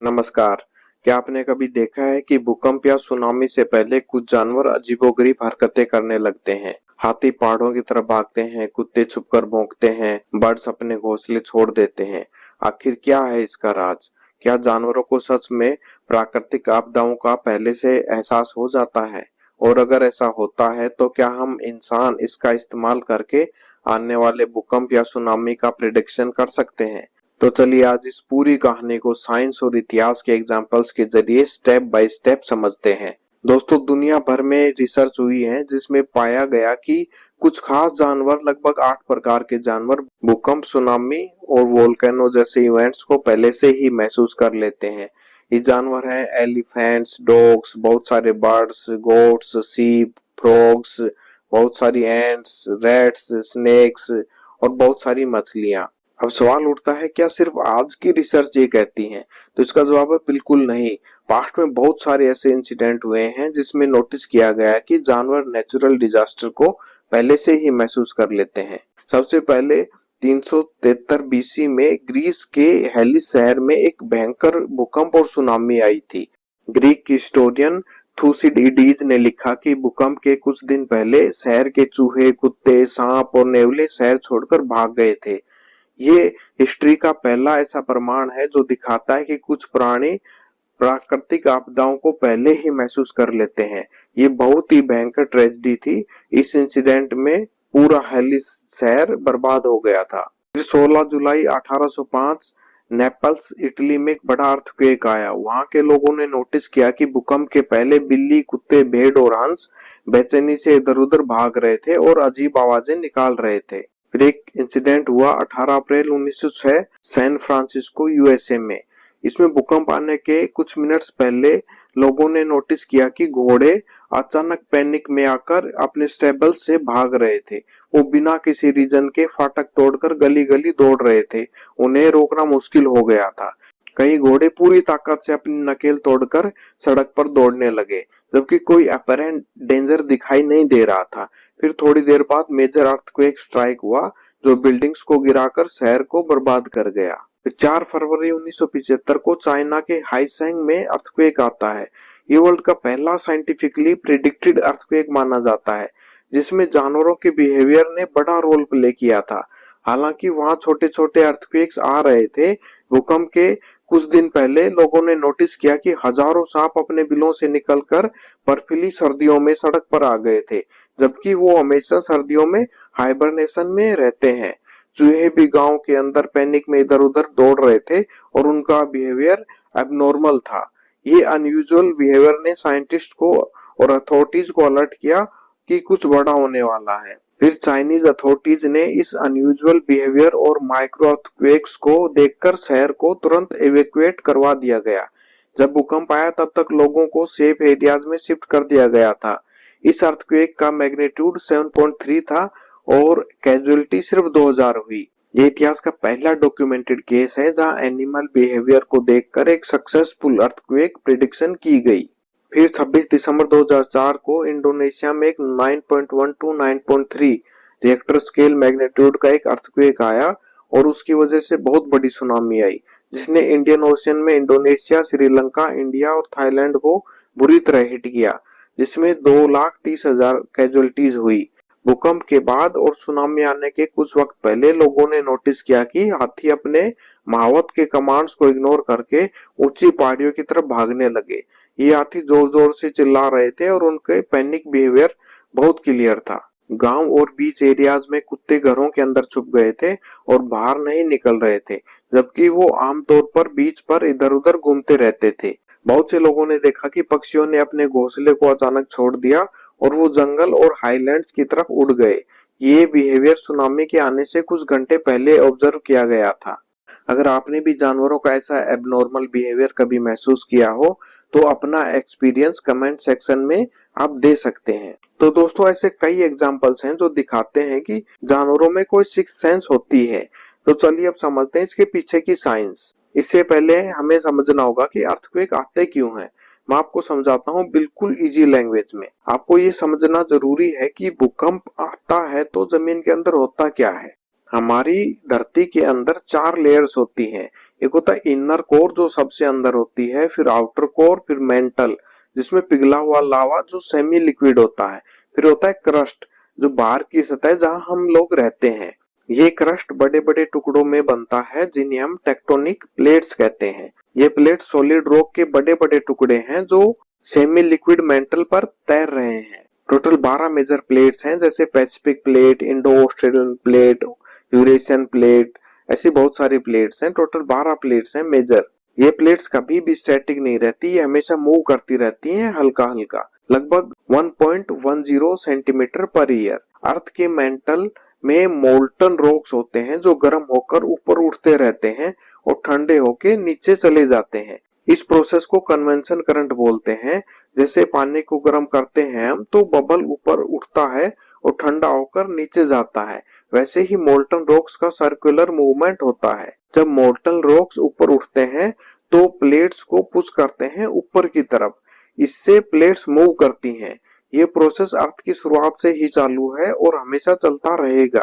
नमस्कार। क्या आपने कभी देखा है कि भूकंप या सुनामी से पहले कुछ जानवर अजीबोगरीब हरकतें करने लगते हैं? हाथी पहाड़ों की तरफ भागते हैं, कुत्ते छुपकर भौंकते हैं, बर्ड्स अपने घोंसले छोड़ देते हैं। आखिर क्या है इसका राज? क्या जानवरों को सच में प्राकृतिक आपदाओं का पहले से एहसास हो जाता है? और अगर ऐसा होता है तो क्या हम इंसान इसका इस्तेमाल करके आने वाले भूकंप या सुनामी का प्रिडिक्शन कर सकते हैं? तो चलिए आज इस पूरी कहानी को साइंस और इतिहास के एग्जाम्पल्स के जरिए स्टेप बाय स्टेप समझते हैं। दोस्तों, दुनिया भर में रिसर्च हुई है जिसमें पाया गया कि कुछ खास जानवर, लगभग 8 प्रकार के जानवर, भूकंप, सुनामी और वोल्केनो जैसे इवेंट्स को पहले से ही महसूस कर लेते हैं। ये जानवर हैं एलिफेंट्स, डॉग्स, बहुत सारे बर्ड्स, गोट्स, सीप, फ्रॉग्स, बहुत सारी एंट्स, रैट्स, स्नेक्स और बहुत सारी मछलियां। अब सवाल उठता है, क्या सिर्फ आज की रिसर्च ये कहती है? तो इसका जवाब है बिल्कुल नहीं। पास्ट में बहुत सारे ऐसे इंसिडेंट हुए हैं जिसमें नोटिस किया गया है कि जानवर नेचुरल डिजास्टर को पहले से ही महसूस कर लेते हैं। सबसे पहले 373 बीसी में ग्रीस के हेलिस शहर में एक भयंकर भूकंप और सुनामी आई थी। ग्रीक हिस्टोरियन थुसिडिडीज ने लिखा कि भूकंप के कुछ दिन पहले शहर के चूहे, कुत्ते, सांप और नेवले शहर छोड़कर भाग गए थे। ये हिस्ट्री का पहला ऐसा प्रमाण है जो दिखाता है कि कुछ प्राणी प्राकृतिक आपदाओं को पहले ही महसूस कर लेते हैं। ये बहुत ही भयंकर ट्रेजेडी थी। इस इंसिडेंट में पूरा हेलिस शहर बर्बाद हो गया था। फिर 16 जुलाई 1805 नेपल्स इटली में एक बड़ा अर्थक्वेक आया। वहां के लोगों ने नोटिस किया कि भूकंप के पहले बिल्ली, कुत्ते, भेड़ और हंस बेचैनी से इधर उधर भाग रहे थे और अजीब आवाजें निकाल रहे थे। फिर एक इंसिडेंट हुआ 18 अप्रैल 1906 सैन फ्रांसिस्को यूएसए में। इसमें भूकंप आने के कुछ मिनट्स पहले लोगों ने नोटिस किया कि घोड़े अचानक पैनिक में आकर अपने स्टेबल से भाग रहे थे। वो बिना किसी रीजन के फाटक तोड़कर गली गली दौड़ रहे थे। उन्हें रोकना मुश्किल हो गया था। कई घोड़े पूरी ताकत से अपनी नकेल तोड़कर सड़क पर दौड़ने लगे, जबकि कोई अपरेंट डेंजर दिखाई नहीं दे रहा था। फिर थोड़ी देर बाद मेजर अर्थक्वेक स्ट्राइक हुआ जो बिल्डिंग्स को गिराकर शहर को बर्बाद कर गया। 4 फरवरी 1975 को चाइना के हाईसेंग में अर्थक्वेक आता है। ये वर्ल्ड का पहला साइंटिफिकली प्रिडिक्टेड अर्थक्वेक माना जाता है, जिसमें जानवरों के बिहेवियर ने बड़ा रोल प्ले किया था। हालांकि वहां छोटे छोटे अर्थक्वेक्स आ रहे थे। भूकंप के कुछ दिन पहले लोगों ने नोटिस किया कि हजारों सांप अपने बिलों से निकलकर बर्फीली सर्दियों में सड़क पर आ गए थे, जबकि वो हमेशा सर्दियों में हाइबरनेशन में रहते हैं। चूहे भी गांव के अंदर पैनिक में इधर उधर दौड़ रहे थे और उनका बिहेवियर एबनॉर्मल था। ये अनयूजुअल बिहेवियर ने साइंटिस्ट को और अथॉरिटीज को अलर्ट किया कि कुछ बड़ा होने वाला है। फिर चाइनीज अथॉरिटीज ने इस अनयूजुअल बिहेवियर और माइक्रो अर्थक्वेक्स को देखकर शहर को तुरंत एवेक्यूएट करवा दिया गया। जब भूकंप आया तब तक लोगों को सेफ एरियाज में शिफ्ट कर दिया गया था। इस अर्थक्वेक का मैग्नीट्यूड 7.3 था और कैजुअलिटी सिर्फ 2000 हुई। ये इतिहास का पहला डॉक्यूमेंटेड केस है जहां एनिमल बिहेवियर को देखकर एक सक्सेसफुल अर्थक्वेक प्रिडिक्शन की गई। फिर 26 दिसंबर 2004 को इंडोनेशिया में एक 9.1 टू 9.3 रिएक्टर स्केल मैग्नीट्यूड का एक अर्थक्वेक आया और उसकी वजह से बहुत बड़ी सुनामी आई, जिसने इंडियन ओशन में इंडोनेशिया, श्रीलंका, इंडिया और थाईलैंड को बुरी तरह हिट किया, जिसमें 2,30,000 कैजुअलिटीज हुई। भूकंप के बाद और सुनामी आने के कुछ वक्त पहले लोगों ने नोटिस किया कि हाथी अपने महावत के कमांड्स को इग्नोर करके ऊंची पहाड़ियों की तरफ भागने लगे। ये हाथी जोर जोर से चिल्ला रहे थे और उनके पैनिक बिहेवियर बहुत क्लियर था। गांव और बीच एरियाज में कुत्ते घरों के अंदर छुप गए थे और बाहर नहीं निकल रहे थे, जबकि वो आमतौर पर बीच पर इधर उधर घूमते रहते थे। बहुत से लोगों ने देखा कि पक्षियों ने अपने घोंसले को अचानक छोड़ दिया और वो जंगल और हाईलैंड्स की तरफ उड़ गए। ये बिहेवियर सुनामी के आने से कुछ घंटे पहले ऑब्जर्व किया गया था। अगर आपने भी जानवरों का ऐसा एबनॉर्मल बिहेवियर कभी महसूस किया हो तो अपना एक्सपीरियंस कमेंट सेक्शन में आप दे सकते हैं। तो दोस्तों, ऐसे कई एग्जांपल्स हैं जो दिखाते हैं कि जानवरों में कोई सिक्स्थ सेंस होती है। तो चलिए अब समझते हैं इसके पीछे की साइंस। इससे पहले हमें समझना होगा कि अर्थक्वेक आते क्यों हैं। मैं आपको समझाता हूँ बिल्कुल इजी लैंग्वेज में। आपको ये समझना जरूरी है कि भूकंप आता है तो जमीन के अंदर होता क्या है। हमारी धरती के अंदर 4 लेयर्स होती हैं। एक होता है इनर कोर जो सबसे अंदर होती है, फिर आउटर कोर, फिर मेंटल जिसमें पिघला हुआ लावा जो सेमी लिक्विड होता है, फिर होता है क्रस्ट जो बाहर की सतह जहां हम लोग रहते हैं। ये क्रस्ट बड़े बड़े टुकड़ों में बनता है जिन्हें हम टेक्टोनिक प्लेट्स कहते हैं। ये प्लेट सॉलिड रॉक के बड़े बड़े टुकड़े हैं जो सेमी लिक्विड मेंटल पर तैर रहे हैं। टोटल 12 मेजर प्लेट्स हैं जैसे Pacific plate, Indo Australian plate, Eurasian plate, ऐसी बहुत सारी प्लेट्स हैं। टोटल 12 प्लेट्स हैं मेजर। ये प्लेट्स कभी भी स्टैटिक नहीं रहती, ये हमेशा मूव करती रहती हैं हल्का हल्का, लगभग 1.10 सेंटीमीटर पर ईयर। अर्थ के मेंटल में मोल्टन रॉक्स होते हैं जो गर्म होकर ऊपर उठते रहते हैं और ठंडे होकर नीचे चले जाते हैं। इस प्रोसेस को कन्वेंशन करंट बोलते हैं। जैसे पानी को गर्म करते हैं हम तो बबल ऊपर उठता है और ठंडा होकर नीचे जाता है, वैसे ही मोल्टन रॉक्स का सर्कुलर मूवमेंट होता है। जब मोल्टन रॉक्स ऊपर उठते हैं तो प्लेट्स को पुश करते हैं ऊपर की तरफ, इससे प्लेट्स मूव करती हैं। ये प्रोसेस अर्थ की शुरुआत से ही चालू है और हमेशा चलता रहेगा।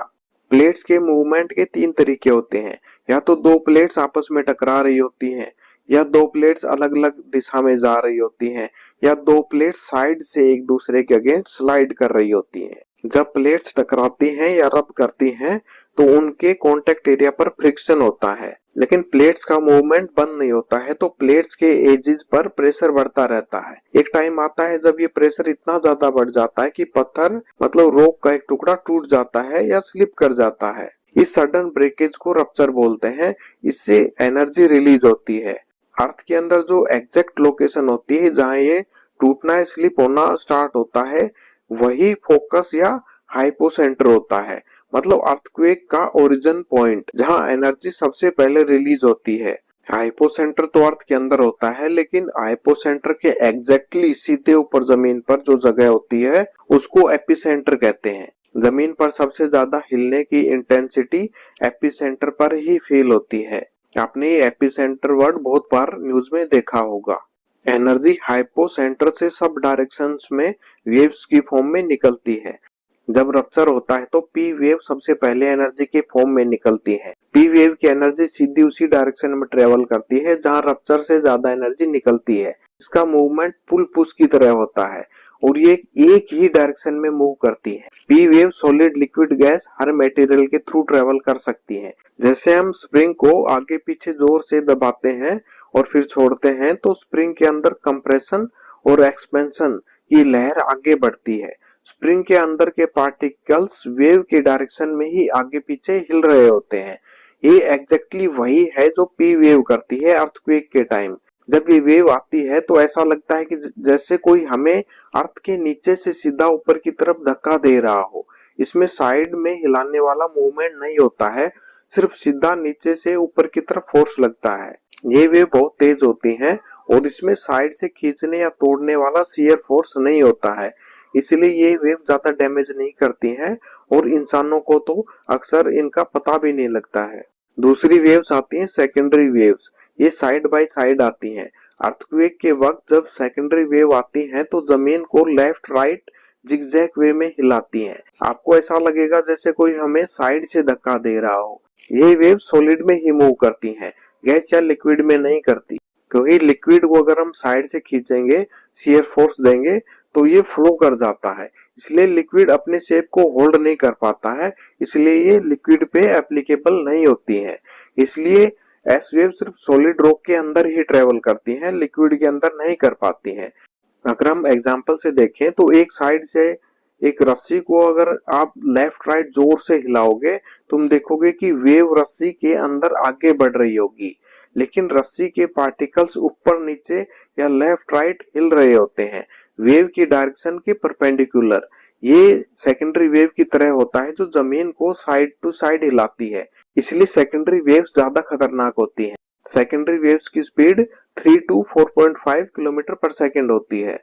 प्लेट्स के मूवमेंट के 3 तरीके होते हैं, या तो 2 प्लेट्स आपस में टकरा रही होती हैं, या 2 प्लेट्स अलग अलग दिशा में जा रही होती हैं, या 2 प्लेट्स साइड से एक दूसरे के अगेंस्ट स्लाइड कर रही होती हैं। जब प्लेट्स टकराती हैं या रब करती हैं तो उनके कांटेक्ट एरिया पर फ्रिक्शन होता है, लेकिन प्लेट्स का मूवमेंट बंद नहीं होता है, तो प्लेट्स के एजेस पर प्रेशर बढ़ता रहता है। एक टाइम आता है जब ये प्रेशर इतना ज्यादा बढ़ जाता है कि पत्थर मतलब रॉक का एक टुकड़ा टूट जाता है या स्लिप कर जाता है। इस सडन ब्रेकेज को रप्चर बोलते हैं। इससे एनर्जी रिलीज होती है। अर्थ के अंदर जो एग्जैक्ट लोकेशन होती है जहां ये टूटना या स्लिप होना स्टार्ट होता है वही फोकस या हाइपोसेंटर होता है, मतलब अर्थक्वेक का ओरिजिन पॉइंट जहां एनर्जी सबसे पहले रिलीज होती है। हाइपोसेंटर तो अर्थ के अंदर होता है, लेकिन हाइपोसेंटर के एग्जैक्टली सीधे ऊपर जमीन पर जो जगह होती है उसको एपिसेंटर कहते हैं। जमीन पर सबसे ज्यादा हिलने की इंटेंसिटी एपिसेंटर पर ही फील होती है। आपने ये एपिसेंटर वर्ड बहुत बार न्यूज में देखा होगा। एनर्जी हाइपोसेंटर से सब डायरेक्शंस में वेव्स की फॉर्म में निकलती है। जब रप्चर होता है तो पी वेव सबसे पहले एनर्जी के फॉर्म में निकलती है। पी वेव की एनर्जी सीधी उसी डायरेक्शन में ट्रेवल करती है जहां रप्चर से ज्यादा एनर्जी निकलती है। इसका मूवमेंट पुल पुश की तरह होता है और ये एक ही डायरेक्शन में मूव करती है। P wave solid, liquid, gas हर मटेरियल के थ्रू ट्रेवल कर सकती है। जैसे हम स्प्रिंग को आगे पीछे जोर से दबाते हैं और फिर छोड़ते हैं तो स्प्रिंग के अंदर कंप्रेशन और एक्सपेंशन की लहर आगे बढ़ती है। स्प्रिंग के अंदर के पार्टिकल्स वेव के डायरेक्शन में ही आगे पीछे हिल रहे होते हैं। ये एग्जैक्टली वही है जो पी वेव करती है अर्थक्वेक के टाइम। जब ये वेव आती है तो ऐसा लगता है कि जैसे कोई हमें अर्थ के नीचे से सीधा ऊपर की तरफ धक्का दे रहा हो। इसमें साइड में हिलाने वाला मूवमेंट नहीं होता है, सिर्फ सीधा नीचे से ऊपर की तरफ फोर्स लगता है। ये वेव बहुत तेज होती हैं और इसमें साइड से खींचने या तोड़ने वाला शियर फोर्स नहीं होता है, इसलिए ये वेव ज्यादा डैमेज नहीं करती हैं और इंसानों को तो अक्सर इनका पता भी नहीं लगता है। दूसरी वेव्स आती हैं सेकेंडरी वेव्स। ये साइड बाय साइड आती हैं। अर्थक्वेक के वक्त जब सेकेंडरी वेव आती हैं तो जमीन को लेफ्ट राइट जिगजैग वे में हिलाती हैं। आपको ऐसा लगेगा जैसे कोई हमें साइड से धक्का दे रहा हो। ये वेव सॉलिड में ही मूव करती हैं, गैस या लिक्विड में नहीं करती, क्योंकि लिक्विड को अगर हम साइड से खींचेंगे, शियर फोर्स देंगे तो ये फ्लो कर जाता है, इसलिए लिक्विड अपने शेप को होल्ड नहीं कर पाता है, इसलिए ये लिक्विड पे एप्लीकेबल नहीं होती है। इसलिए एस वेव सिर्फ सॉलिड रॉक के अंदर ही ट्रेवल करती हैं, लिक्विड के अंदर नहीं कर पाती हैं। अगर हम एग्जांपल से देखें तो एक साइड से एक रस्सी को अगर आप लेफ्ट राइट जोर से हिलाओगे तुम देखोगे कि वेव रस्सी के अंदर आगे बढ़ रही होगी, लेकिन रस्सी के पार्टिकल्स ऊपर नीचे या लेफ्ट राइट हिल रहे होते हैं वेव की डायरेक्शन के परपेंडिकुलर। ये सेकेंडरी वेव की तरह होता है जो जमीन को साइड टू साइड हिलाती है, इसलिए सेकेंडरी वेव्स ज्यादा खतरनाक होती हैं। सेकेंडरी वेव्स की स्पीड 3 to 4.5 किलोमीटर पर सेकेंड होती है।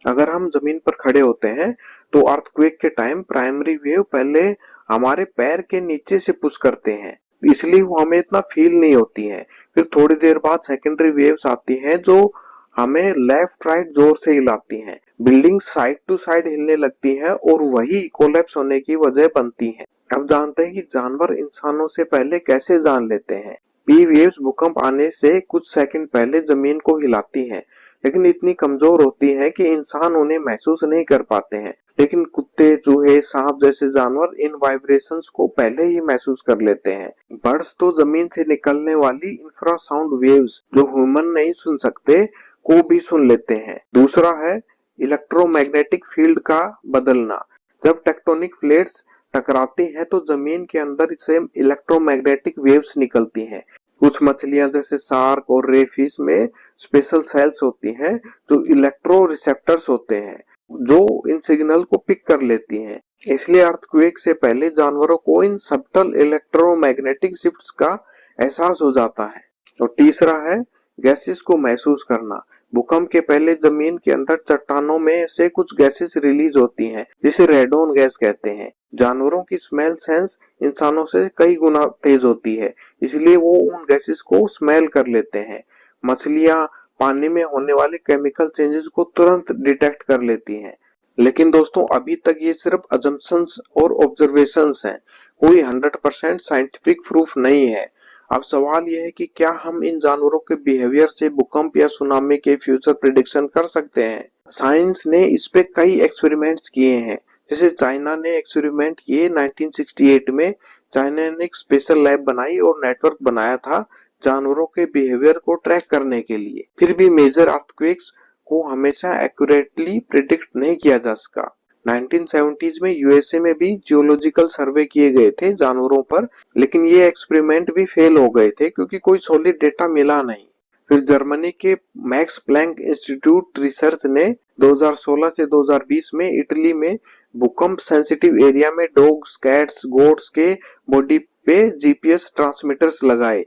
अगर हम जमीन पर खड़े होते हैं तो अर्थक्वेक के टाइम प्राइमरी वेव पहले हमारे पैर के नीचे से पुश करते हैं, इसलिए वो हमें इतना फील नहीं होती है। फिर थोड़ी देर बाद सेकेंडरी वेव्स आती हैं जो हमें लेफ्ट राइट जोर से हिलाती हैं। बिल्डिंग साइड टू साइड हिलने लगती है और वही कोलैप्स होने की वजह बनती है। अब जानते हैं कि जानवर इंसानों से पहले कैसे जान लेते हैं। पी वेव्स भूकंप आने से कुछ सेकंड पहले जमीन को हिलाती हैं, लेकिन इतनी कमजोर होती हैं कि इंसान उन्हें महसूस नहीं कर पाते हैं। लेकिन कुत्ते, चूहे, सांप जैसे जानवर इन वाइब्रेशंस को पहले ही महसूस कर लेते हैं। बर्ड्स तो जमीन से निकलने वाली इंफ्रासाउंड वेव्स जो ह्यूमन नहीं सुन सकते को भी सुन लेते हैं। दूसरा है इलेक्ट्रोमैग्नेटिक फील्ड का बदलना। जब टेक्टोनिक प्लेट्स टकराती हैं तो जमीन के अंदर से इलेक्ट्रोमैग्नेटिक वेव्स निकलती हैं। कुछ मछलियां जैसे शार्क और रे फिश में स्पेशल सेल्स होती हैं जो इलेक्ट्रो रिसेप्टर्स होते हैं, जो इन सिग्नल को पिक कर लेती हैं। इसलिए अर्थक्वेक से पहले जानवरों को इन सबटल इलेक्ट्रोमैग्नेटिक शिफ्ट्स का एहसास हो जाता है। और तीसरा है गैसेस को महसूस करना। भूकंप के पहले जमीन के अंदर चट्टानों में से कुछ गैसेस रिलीज होती हैं, जिसे रेडोन गैस कहते हैं। जानवरों की स्मेल सेंस इंसानों से कई गुना तेज होती है, इसलिए वो उन गैसेस को स्मेल कर लेते हैं। मछलियां पानी में होने वाले केमिकल चेंजेस को तुरंत डिटेक्ट कर लेती हैं। लेकिन दोस्तों, अभी तक ये सिर्फ अजम्पशंस और ऑब्जर्वेशंस हैं, कोई 100% साइंटिफिक प्रूफ नहीं है। अब सवाल यह है कि क्या हम इन जानवरों के बिहेवियर से भूकंप या सुनामी के फ्यूचर प्रिडिक्शन कर सकते हैं? साइंस ने इस पे कई एक्सपेरिमेंट्स किए हैं। जैसे चाइना ने एक्सपेरिमेंट किए 1968 में। चाइना ने एक स्पेशल लैब बनाई और नेटवर्क बनाया था जानवरों के बिहेवियर को ट्रैक करने के लिए। फिर भी मेजर अर्थक्वेक्स को हमेशा एक्यूरेटली प्रिडिक्ट नहीं किया जा सका। 1970s में यूएसए में भी जियोलॉजिकल सर्वे किए गए थे जानवरों पर, लेकिन ये एक्सपेरिमेंट भी फेल हो गए थे क्योंकि कोई सॉलिड डेटा मिला नहीं। फिर जर्मनी के मैक्स प्लैंक इंस्टीट्यूट रिसर्च ने 2016 से 2020 में इटली में भूकंप सेंसिटिव एरिया में डॉग्स, कैट्स, गोट्स के बॉडी पे जीपीएस ट्रांसमीटर्स लगाए।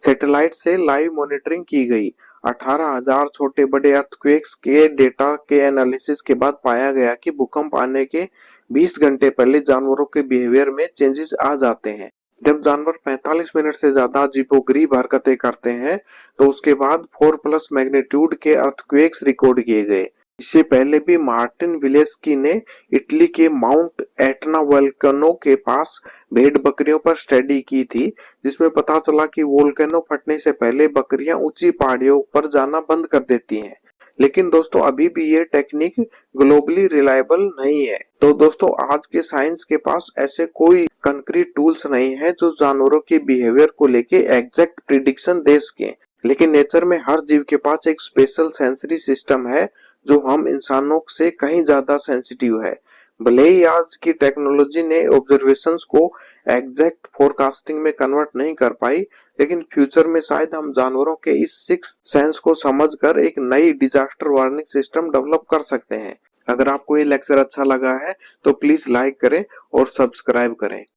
सैटेलाइट से लाइव मॉनिटरिंग की गई। 18,000 छोटे बड़े अर्थक्वेक्स के डेटा के एनालिसिस के बाद पाया गया कि भूकंप आने के 20 घंटे पहले जानवरों के बिहेवियर में चेंजेस आ जाते हैं। जब जानवर 45 मिनट से ज्यादा अजीबोगरीब हरकतें करते हैं तो उसके बाद 4+ मैग्नीट्यूड के अर्थक्वेक्स रिकॉर्ड किए गए। इससे पहले भी मार्टिन विलेस्की ने इटली के माउंट एटना वोल्केनो के पास भेड़ बकरियों पर स्टडी की थी, जिसमें पता चला कि वोल्केनो फटने से पहले बकरियां ऊंची पहाड़ियों पर जाना बंद कर देती हैं। लेकिन दोस्तों, अभी भी ये टेक्निक ग्लोबली रिलायबल नहीं है। तो दोस्तों, आज के साइंस के पास ऐसे कोई कंक्रीट टूल्स नहीं है जो जानवरों के बिहेवियर को लेके एग्जैक्ट प्रिडिक्शन दे सके। लेकिन नेचर में हर जीव के पास एक स्पेशल सेंसरी सिस्टम है जो हम इंसानों से कहीं ज्यादा सेंसिटिव है। भले ही आज की टेक्नोलॉजी ने ऑब्जर्वेशंस को एग्जैक्ट फोरकास्टिंग में कन्वर्ट नहीं कर पाई, लेकिन फ्यूचर में शायद हम जानवरों के इस सिक्स्थ सेंस को समझकर एक नई डिजास्टर वार्निंग सिस्टम डेवलप कर सकते हैं। अगर आपको ये लेक्चर अच्छा लगा है तो प्लीज लाइक करें और सब्सक्राइब करें।